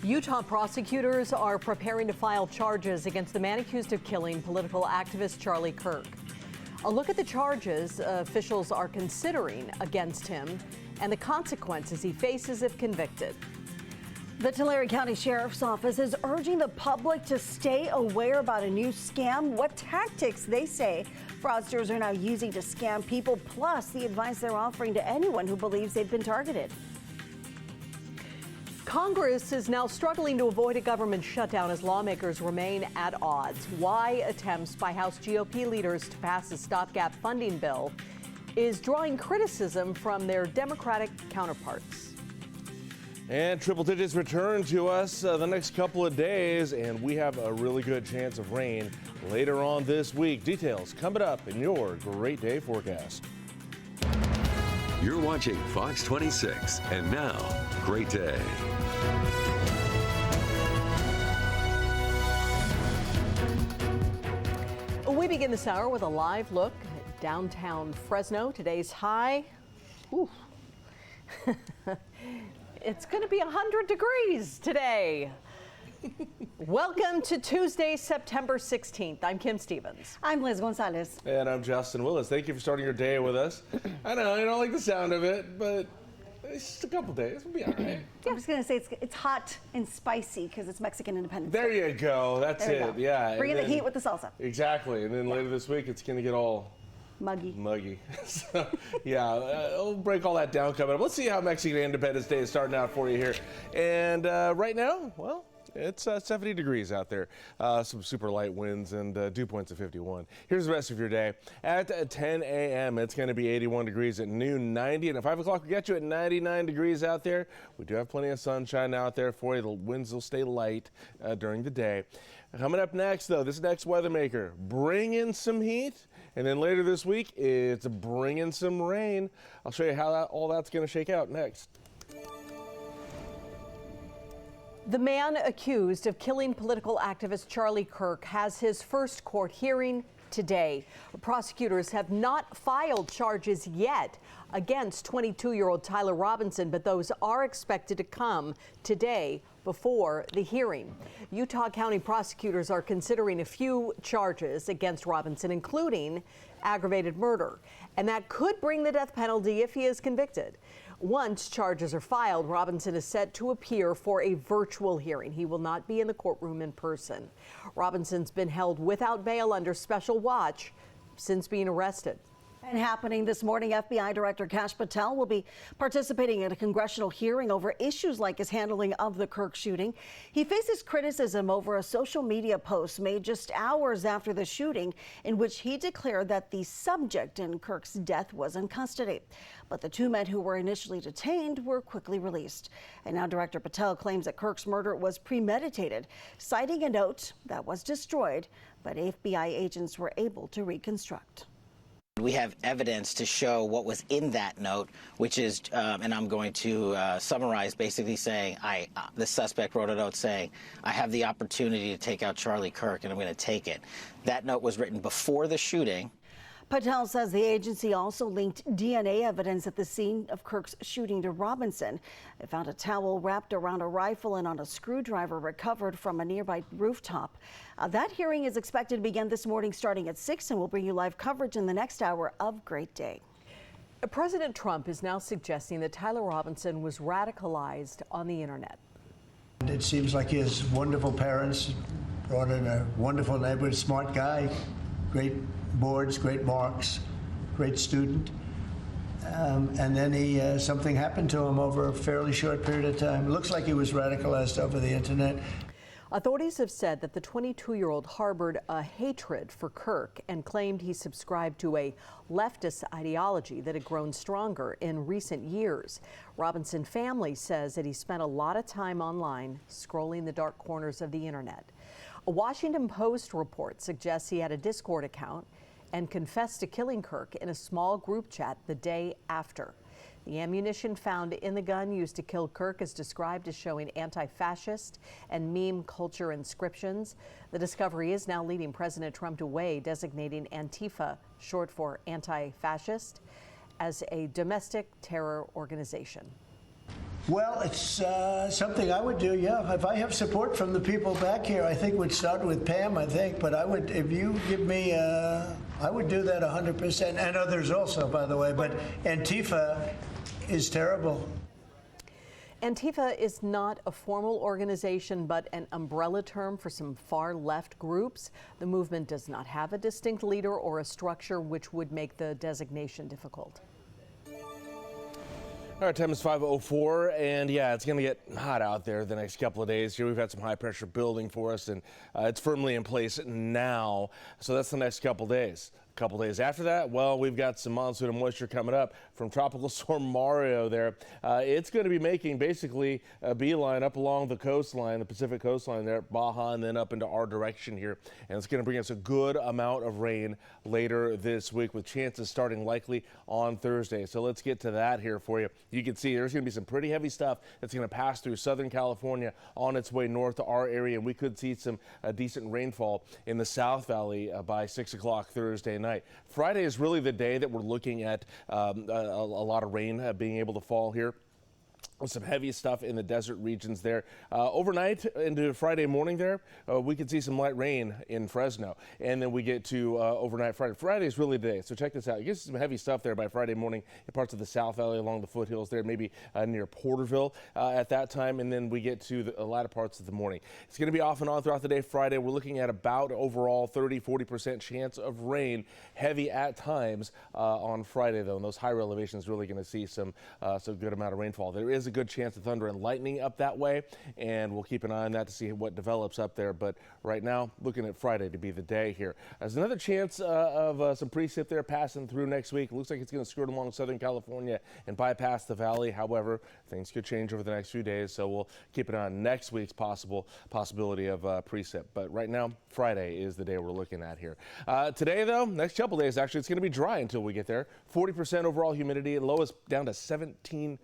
Utah prosecutors are preparing to file charges against the man accused of killing political activist Charlie Kirk. A look at the charges officials are considering against him and the consequences he faces if convicted. The Tulare County Sheriff's Office is urging the public to stay aware about a new scam, what tactics they say fraudsters are now using to scam people, plus the advice they're offering to anyone who believes they've been targeted. Congress is now struggling to avoid a government shutdown as lawmakers remain at odds. Why attempts by House GOP leaders to pass a stopgap funding bill is drawing criticism from their Democratic counterparts. And triple digits return to us the next couple of days, and we have a really good chance of rain later on this week. Details coming up in your Great Day forecast. You're watching Fox 26, and now, Great Day. We begin this hour with a live look at downtown Fresno. Today's high, it's going to be 100 degrees today. Welcome to Tuesday, September 16th. I'm Kim Stevens. I'm Liz Gonzalez. And I'm Justin Willis. Thank you for starting your day with us. I know you don't like the sound of it, but it's just a couple days. We'll be all right. I'm just going to say it's hot and spicy because it's Mexican Independence Day. There you go. That's There you it. go. Yeah. Bring in the heat with the salsa. Exactly. And then later this week, it's going to get all Muggy. So, yeah, we'll break all that down coming up. Let's see how Mexican Independence Day is starting out for you here. And right now, well, it's 70 degrees out there, some super light winds and dew points of 51. Here's the rest of your day. At 10 a.m., it's going to be 81 degrees. At noon, 90. And at 5 o'clock, we get you at 99 degrees out there. We do have plenty of sunshine out there for you. The winds will stay light during the day. Coming up next, though, this next weather maker, bring in some heat. And then later this week, it's bringing some rain. I'll show you how all that's going to shake out next. The man accused of killing political activist Charlie Kirk has his first court hearing today. Prosecutors have not filed charges yet against 22-year-old Tyler Robinson, but those are expected to come today before the hearing. Utah County prosecutors are considering a few charges against Robinson, including aggravated murder, and that could bring the death penalty if he is convicted. Once charges are filed, Robinson is set to appear for a virtual hearing. He will not be in the courtroom in person. Robinson's been held without bail under special watch since being arrested. And happening this morning, FBI Director Kash Patel will be participating in a congressional hearing over issues like his handling of the Kirk shooting. He faces criticism over a social media post made just hours after the shooting in which he declared that the subject in Kirk's death was in custody. But the two men who were initially detained were quickly released. And now Director Patel claims that Kirk's murder was premeditated, citing a note that was destroyed, but FBI agents were able to reconstruct. We have evidence to show what was in that note, which is, and I'm going to summarize, basically saying, the suspect wrote a note saying, I have the opportunity to take out Charlie Kirk, and I'm going to take it. That note was written before the shooting. Patel says the agency also linked DNA evidence at the scene of Kirk's shooting to Robinson. They found a towel wrapped around a rifle and on a screwdriver recovered from a nearby rooftop. That hearing is expected to begin this morning starting at 6, and we'll bring you live coverage in the next hour of Great Day. President Trump is now suggesting that Tyler Robinson was radicalized on the internet. It seems like he has wonderful parents, brought in a wonderful neighborhood, smart guy, great boards, great marks, great student. And then something happened to him over a fairly short period of time. It looks like he was radicalized over the internet. Authorities have said that the 22-year-old harbored a hatred for Kirk and claimed he subscribed to a leftist ideology that had grown stronger in recent years. Robinson family says that he spent a lot of time online scrolling the dark corners of the internet. A Washington Post report suggests he had a Discord account and confessed to killing Kirk in a small group chat the day after. The ammunition found in the gun used to kill Kirk is described as showing anti-fascist and meme culture inscriptions. The discovery is now leading President Trump to weigh designating Antifa, short for anti-fascist, as a domestic terror organization. Well, it's something I would do, yeah. If I have support from the people back here, I think we'd start with Pam, I think. But I would, if you give me, I would do that 100%, and others also, by the way. But Antifa is terrible. Antifa is not a formal organization, but an umbrella term for some far-left groups. The movement does not have a distinct leader or a structure, which would make the designation difficult. All right, time is 5:04, and yeah, it's going to get hot out there the next couple of days. Here we've had some high pressure building for us, and it's firmly in place now. So that's the next couple of days. A couple days after that, well, we've got some monsoon and moisture coming up from Tropical Storm Mario there. It's going to be making basically a beeline up along the coastline, the Pacific coastline there, Baja, and then up into our direction here. And it's going to bring us a good amount of rain later this week, with chances starting likely on Thursday. So let's get to that here for you. You can see there's going to be some pretty heavy stuff that's going to pass through Southern California on its way north to our area. And we could see some decent rainfall in the South Valley by 6 o'clock Thursday night. Friday is really the day that we're looking at a lot of rain being able to fall here. With some heavy stuff in the desert regions there. Overnight into Friday morning there, we could see some light rain in Fresno. And then we get to overnight Friday. Friday is really the day, so check this out. You get some heavy stuff there by Friday morning in parts of the South Valley along the foothills there, maybe near Porterville at that time. And then we get to the latter parts of the morning. It's going to be off and on throughout the day Friday. We're looking at about overall 30-40% chance of rain, heavy at times on Friday, though. And those higher elevations really going to see some good amount of rainfall. There is a good chance of thunder and lightning up that way, and we'll keep an eye on that to see what develops up there. But right now, looking at Friday to be the day here. There's another chance of some precip there passing through next week. It looks like it's going to skirt along Southern California and bypass the valley. However, things could change over the next few days, so we'll keep an eye on next week's possibility of precip. But right now, Friday is the day we're looking at here. Today, though, next couple days, actually, it's going to be dry until we get there. 40% overall humidity, lowest down to 17%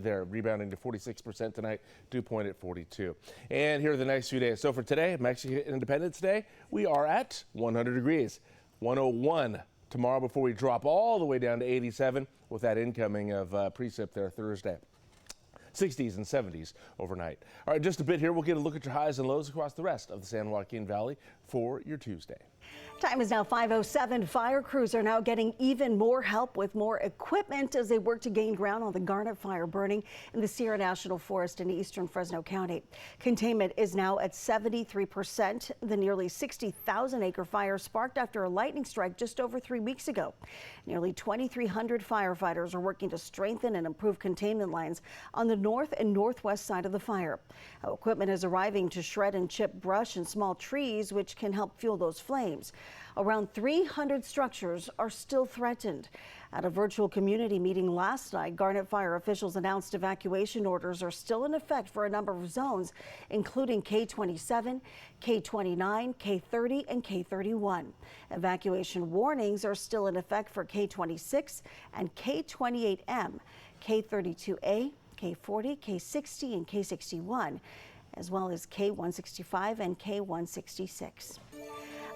there, rebounding to 46% tonight, dew point at 42. And here are the next few days. So for today, Mexican Independence Day, we are at 100 degrees, 101 tomorrow before we drop all the way down to 87 with that incoming of precip there Thursday. 60s and 70s overnight. All right, just a bit here. We'll get a look at your highs and lows across the rest of the San Joaquin Valley for your Tuesday. Time is now 5:07. Fire crews are now getting even more help with more equipment as they work to gain ground on the Garnet Fire burning in the Sierra National Forest in eastern Fresno County. Containment is now at 73%. The nearly 60,000-acre fire sparked after a lightning strike just over 3 weeks ago. Nearly 2,300 firefighters are working to strengthen and improve containment lines on the north and northwest side of the fire. Equipment is arriving to shred and chip brush and small trees, which can help fuel those flames. Around 300 structures are still threatened. At a virtual community meeting last night, Garnet Fire officials announced evacuation orders are still in effect for a number of zones, including K27, K29, K30, and K31. Evacuation warnings are still in effect for K26 and K28M, K32A, K40, K60, and K61, as well as K165 and K166.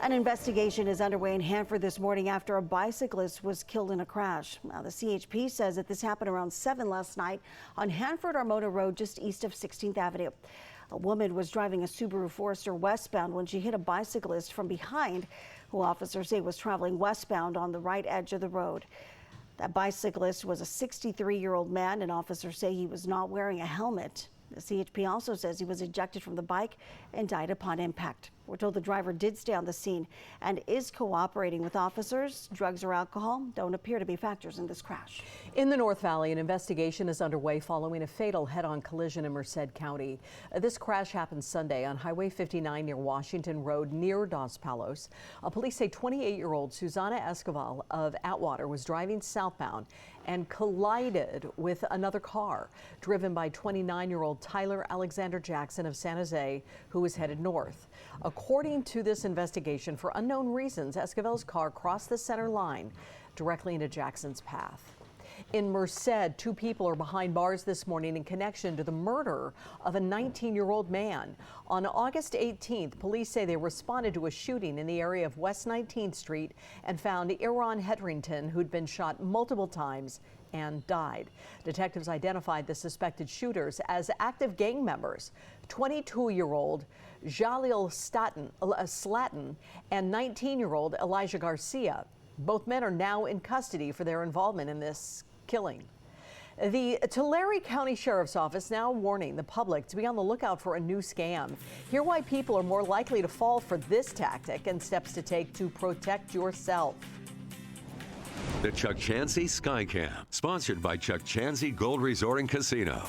An investigation is underway in Hanford this morning after a bicyclist was killed in a crash. Now, the CHP says that this happened around 7 last night on Hanford-Armona Road, just east of 16th Avenue. A woman was driving a Subaru Forester westbound when she hit a bicyclist from behind, who officers say was traveling westbound on the right edge of the road. That bicyclist was a 63-year-old man, and officers say he was not wearing a helmet. The CHP also says he was ejected from the bike and died upon impact. We're told the driver did stay on the scene and is cooperating with officers. Drugs or alcohol don't appear to be factors in this crash. In the North Valley, an investigation is underway following a fatal head-on collision in Merced County. This crash happened Sunday on Highway 59 near Washington Road near Dos Palos. Police say 28-year-old Susana Escoval of Atwater was driving southbound and collided with another car driven by 29-year-old Tyler Alexander Jackson of San Jose, who was headed north. According to this investigation, for unknown reasons, Escovel's car crossed the center line directly into Jackson's path. In Merced, 2 people are behind bars this morning in connection to the murder of a 19-year-old man. On August 18th, police say they responded to a shooting in the area of West 19th Street and found Iran Hedrington, who'd been shot multiple times and died. Detectives identified the suspected shooters as active gang members, 22-year-old Jalil Slatton and 19-year-old Elijah Garcia. Both men are now in custody for their involvement in this killing. The Tulare County Sheriff's Office now warning the public to be on the lookout for a new scam. Hear why people are more likely to fall for this tactic and steps to take to protect yourself. The Chuck Chansey Skycam, sponsored by Chuck Chansey Gold Resort and Casino.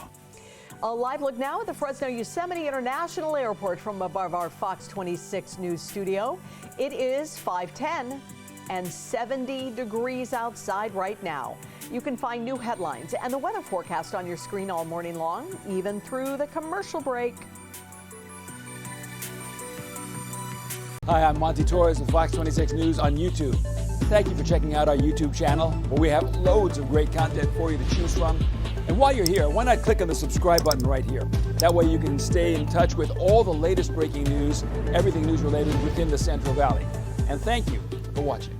A live look now at the Fresno Yosemite International Airport from above our Fox 26 News studio. It is 5:10 and 70 degrees outside right now. You can find new headlines and the weather forecast on your screen all morning long, even through the commercial break. Hi, I'm Monty Torres with Fox 26 News on YouTube. Thank you for checking out our YouTube channel, where we have loads of great content for you to choose from. And while you're here, why not click on the subscribe button right here? That way you can stay in touch with all the latest breaking news, everything news related within the Central Valley. And thank you for watching.